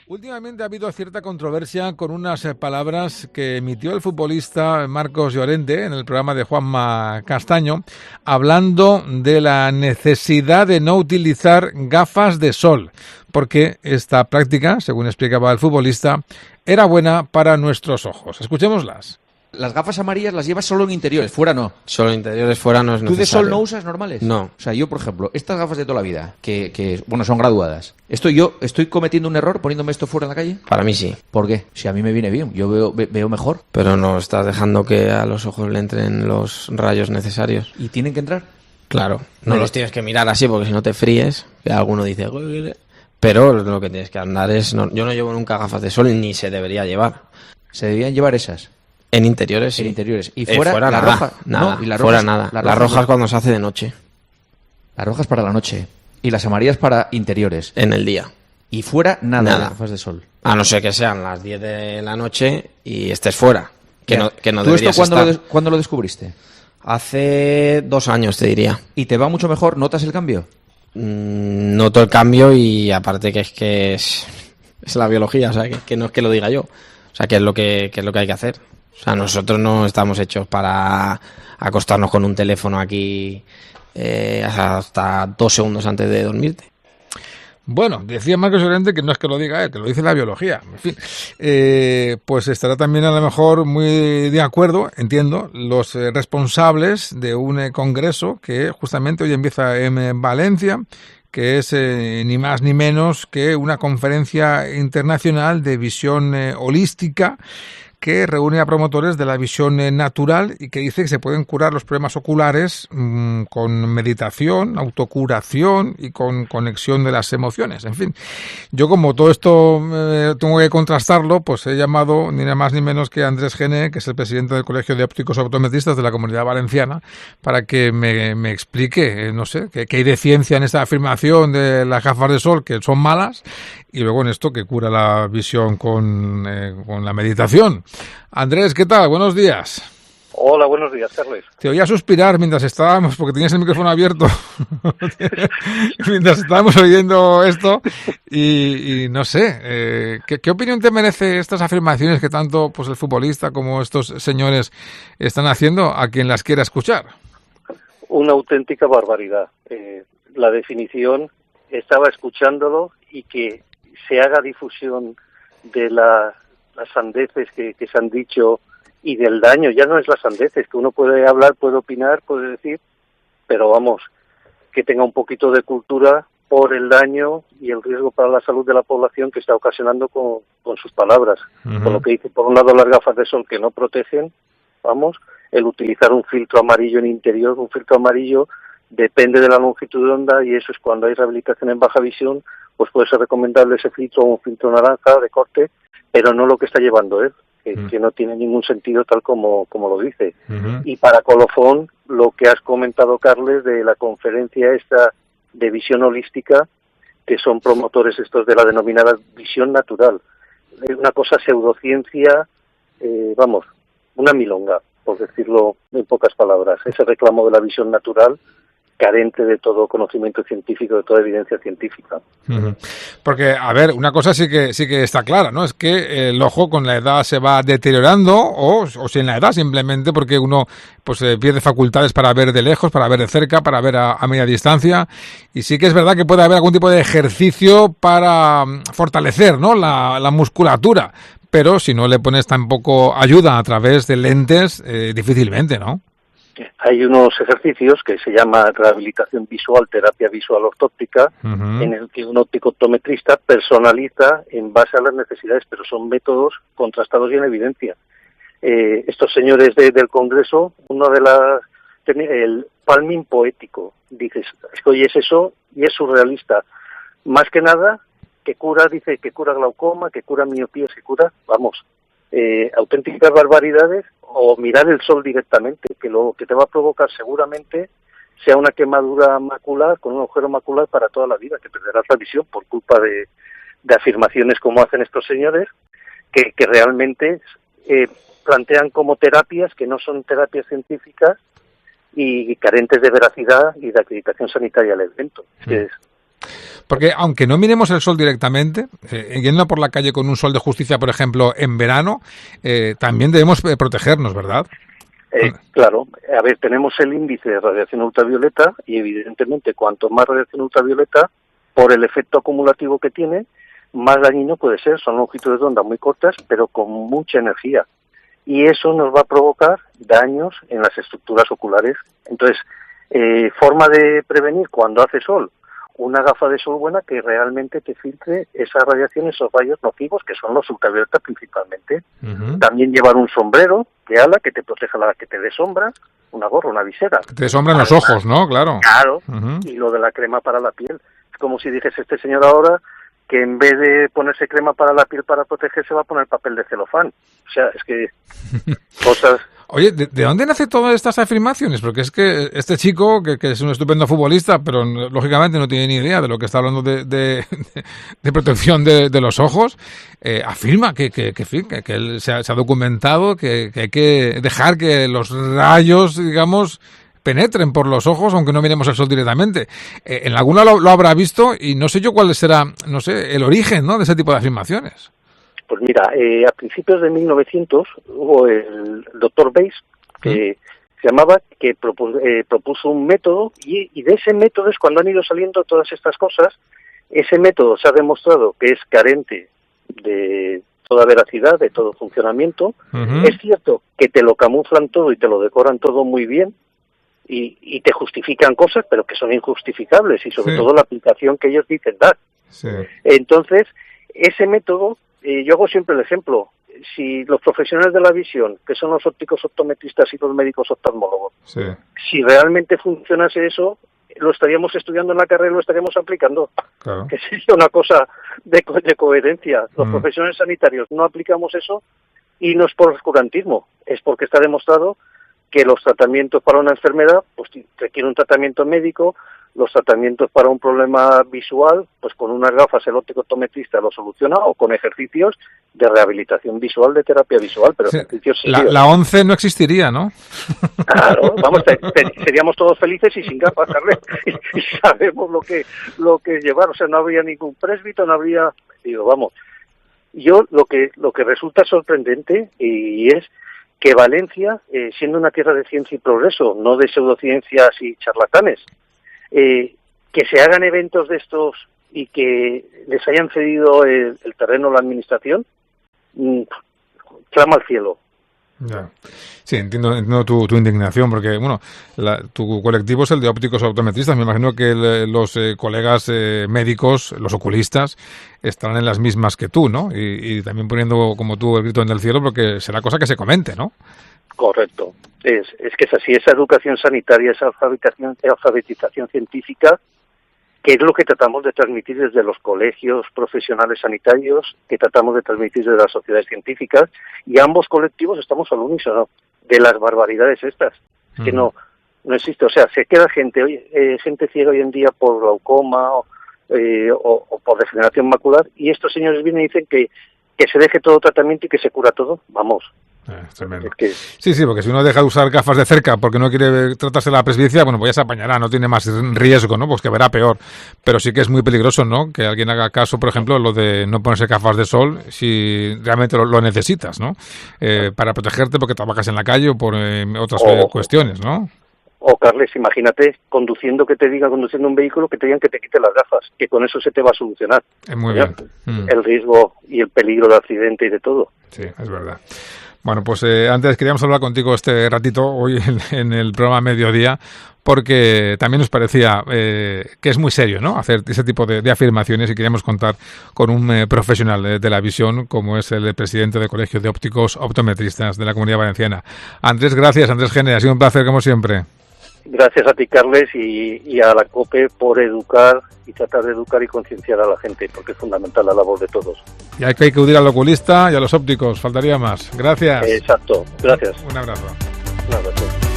Últimamente ha habido cierta controversia con unas palabras que emitió el futbolista Marcos Llorente en el programa de Juanma Castaño, hablando de la necesidad de no utilizar gafas de sol, porque esta práctica, según explicaba el futbolista, era buena para nuestros ojos. Escuchémoslas. Las gafas amarillas las llevas solo en interiores, fuera no. Solo en interiores, fuera no es necesario. ¿Tú de sol no usas normales? No. O sea, yo, por ejemplo, estas gafas de toda la vida, que bueno, son graduadas. ¿Yo estoy cometiendo un error poniéndome esto fuera en la calle? Para mí sí. ¿Por qué? Si a mí me viene bien, yo veo mejor. Pero no estás dejando que a los ojos le entren los rayos necesarios. ¿Y tienen que entrar? Claro, no los tienes que mirar así porque si no te fríes. Que alguno dice... Pero lo que tienes que andar es... yo no llevo nunca gafas de sol ni se debería llevar. ¿Se deberían llevar esas? En interiores, sí. En interiores. ¿Y fuera la nada, roja? Nada, no, ¿y las fuera rojas, nada. Las rojas cuando se hace de noche. Las rojas para la noche. Y las amarillas para interiores. En el día. Y fuera nada. Nada. Gafas de sol. A no ser que sean las 10 de la noche y estés fuera. Que no ¿Tú deberías esto estar. cuándo lo descubriste? Hace 2 años, te diría. ¿Y te va mucho mejor? ¿Notas el cambio? Noto el cambio y aparte que es la biología, o sea, que no es que lo diga yo. O sea, que es lo que hay que hacer. O sea, nosotros no estamos hechos para acostarnos con un teléfono aquí hasta 2 segundos antes de dormirte. Bueno, decía Marcos Llorente que no es que lo diga él, que lo dice la biología. En fin, pues estará también a lo mejor muy de acuerdo, entiendo, los responsables de un congreso que justamente hoy empieza en Valencia, que es ni más ni menos que una conferencia internacional de visión holística, que reúne a promotores de la visión natural y que dice que se pueden curar los problemas oculares con meditación, autocuración y con conexión de las emociones. En fin, yo como todo esto tengo que contrastarlo, pues he llamado ni nada más ni menos que a Andrés Gene, que es el presidente del Colegio de Ópticos Optometristas de la Comunidad Valenciana, para que me explique, no sé, qué hay de ciencia en esta afirmación de las gafas de sol, que son malas, y luego en esto que cura la visión con la meditación. Andrés, ¿qué tal? Buenos días. Hola, buenos días, Carles. Te oía suspirar mientras estábamos, porque tenías el micrófono abierto, mientras estábamos oyendo esto, y no sé, ¿qué opinión te merece estas afirmaciones que tanto pues el futbolista como estos señores están haciendo a quien las quiera escuchar? Una auténtica barbaridad. La definición, estaba escuchándolo, y que se haga difusión de las sandeces que se han dicho y del daño. Ya no es las sandeces, que uno puede hablar, puede opinar, puede decir, pero vamos, que tenga un poquito de cultura por el daño y el riesgo para la salud de la población que está ocasionando con sus palabras. Uh-huh. Con lo que dice, por un lado, las gafas de sol que no protegen, vamos, el utilizar un filtro amarillo en interior, un filtro amarillo depende de la longitud de onda, y eso es cuando hay rehabilitación en baja visión, pues puede ser recomendable ese filtro o un filtro naranja de corte, pero no lo que está llevando él, que no tiene ningún sentido tal como lo dice. Uh-huh. Y para colofón, lo que has comentado, Carles, de la conferencia esta de visión holística, que son promotores estos de la denominada visión natural. Es una cosa pseudociencia, vamos, una milonga, por decirlo en pocas palabras. Ese reclamo de la visión natural, carente de todo conocimiento científico, de toda evidencia científica. Uh-huh. Porque, a ver, una cosa sí que está clara, ¿no? Es que el ojo con la edad se va deteriorando, o sin la edad simplemente porque uno pues pierde facultades para ver de lejos, para ver de cerca, para ver a media distancia, y sí que es verdad que puede haber algún tipo de ejercicio para fortalecer, ¿no?, la musculatura, pero si no le pones tampoco ayuda a través de lentes, difícilmente, ¿no? Hay unos ejercicios que se llama rehabilitación visual, terapia visual ortóptica, uh-huh, en el que un óptico optometrista personaliza en base a las necesidades, pero son métodos contrastados y en evidencia. Estos señores del Congreso, el palming poético, dices, oye, es eso, y es surrealista. Más que nada, que cura glaucoma, que cura miopías, que cura, vamos, auténticas barbaridades, o mirar el sol directamente, que lo que te va a provocar seguramente sea una quemadura macular, con un agujero macular para toda la vida, que perderás la visión por culpa de afirmaciones como hacen estos señores, que realmente plantean como terapias que no son terapias científicas y carentes de veracidad y de acreditación sanitaria al evento. Porque aunque no miremos el sol directamente, yendo por la calle con un sol de justicia, por ejemplo, en verano, también debemos protegernos, ¿verdad? Claro, a ver, tenemos el índice de radiación ultravioleta y evidentemente cuanto más radiación ultravioleta, por el efecto acumulativo que tiene, más dañino puede ser. Son longitudes de onda muy cortas, pero con mucha energía. Y eso nos va a provocar daños en las estructuras oculares. Entonces, forma de prevenir cuando hace sol, una gafa de sol buena que realmente te filtre esa radiación, esos rayos nocivos, que son los ultravioletas principalmente. Uh-huh. También llevar un sombrero de ala que te proteja, que te dé sombra, una gorra, una visera. Que te dé sombra en los ojos, ¿no? Claro. Claro, uh-huh. Y lo de la crema para la piel. Es como si dijese este señor ahora que en vez de ponerse crema para la piel para protegerse va a poner papel de celofán. O sea, es que cosas... Oye, ¿de dónde nace todas estas afirmaciones? Porque es que este chico, que es un estupendo futbolista, pero lógicamente no tiene ni idea de lo que está hablando de protección de los ojos, afirma que él se ha documentado, que hay que dejar que los rayos, digamos, penetren por los ojos, aunque no miremos el sol directamente. En alguna lo habrá visto y no sé yo cuál será, no sé, el origen, ¿no?, de ese tipo de afirmaciones. Pues mira, a principios de 1900 hubo el doctor Bayes, que se llamaba, que propuso un método, y de ese método es cuando han ido saliendo todas estas cosas. Ese método se ha demostrado que es carente de toda veracidad, de todo funcionamiento. Uh-huh. Es cierto que te lo camuflan todo y te lo decoran todo muy bien, y te justifican cosas, pero que son injustificables, y sobre todo la aplicación que ellos dicen dar. Sí. Entonces, ese método... yo hago siempre el ejemplo. Si los profesionales de la visión, que son los ópticos optometristas y los médicos oftalmólogos, si realmente funcionase eso, lo estaríamos estudiando en la carrera y lo estaríamos aplicando. Claro. Que sería una cosa de coherencia. Los profesionales sanitarios no aplicamos eso, y no es por oscurantismo, es porque está demostrado que los tratamientos para una enfermedad pues requieren un tratamiento médico. Los tratamientos para un problema visual, pues con unas gafas el óptico optometrista lo soluciona, o con ejercicios de rehabilitación visual, de terapia visual, pero ejercicios serios. La 11 no existiría, ¿no? Claro, vamos, seríamos todos felices y sin gafas, Carles, y sabemos lo que es llevar. O sea, no habría ningún presbítero, no habría... Digo, vamos, yo lo que resulta sorprendente y es que Valencia, siendo una tierra de ciencia y progreso, no de pseudociencias y charlatanes, que se hagan eventos de estos y que les hayan cedido el terreno a la administración, clama al cielo. Ya. Sí, entiendo tu indignación, porque bueno, tu colectivo es el de ópticos optometristas. Me imagino que los colegas médicos, los oculistas, estarán en las mismas que tú, ¿no? Y también poniendo como tú el grito en el cielo, porque será cosa que se comente, ¿no? Correcto. Es que es así, esa educación sanitaria, esa alfabetización científica, que es lo que tratamos de transmitir desde los colegios profesionales sanitarios, que tratamos de transmitir desde las sociedades científicas, y ambos colectivos estamos al unísono de las barbaridades estas, que no existe. O sea, se queda gente ciega hoy en día por glaucoma o por degeneración macular, y estos señores vienen y dicen que se deje todo tratamiento y que se cura todo. Vamos. Tremendo. Sí, porque si uno deja de usar gafas de cerca porque no quiere tratarse la presbicia, bueno, pues ya se apañará, no tiene más riesgo, ¿no? Pues que verá peor. Pero sí que es muy peligroso, ¿no?, que alguien haga caso, por ejemplo, lo de no ponerse gafas de sol si realmente lo necesitas, ¿no? Para protegerte porque trabajas en la calle o por otras cuestiones, ¿no? O, Carles, imagínate conduciendo un vehículo, que te digan que te quite las gafas, que con eso se te va a solucionar. Muy bien. El riesgo y el peligro de accidente y de todo. Sí, es verdad. Bueno, pues antes queríamos hablar contigo este ratito, hoy en el programa Mediodía, porque también nos parecía que es muy serio, ¿no?, hacer ese tipo de afirmaciones, y queríamos contar con un profesional de la visión, como es el presidente del Colegio de Ópticos Optometristas de la Comunidad Valenciana. Andrés, gracias. Andrés Gene, ha sido un placer como siempre. Gracias a ti, Carles, y a la COPE por educar y tratar de educar y concienciar a la gente, porque es fundamental la labor de todos. Y hay que acudir al oculista y a los ópticos, faltaría más. Gracias. Exacto, gracias. Un abrazo. Un abrazo.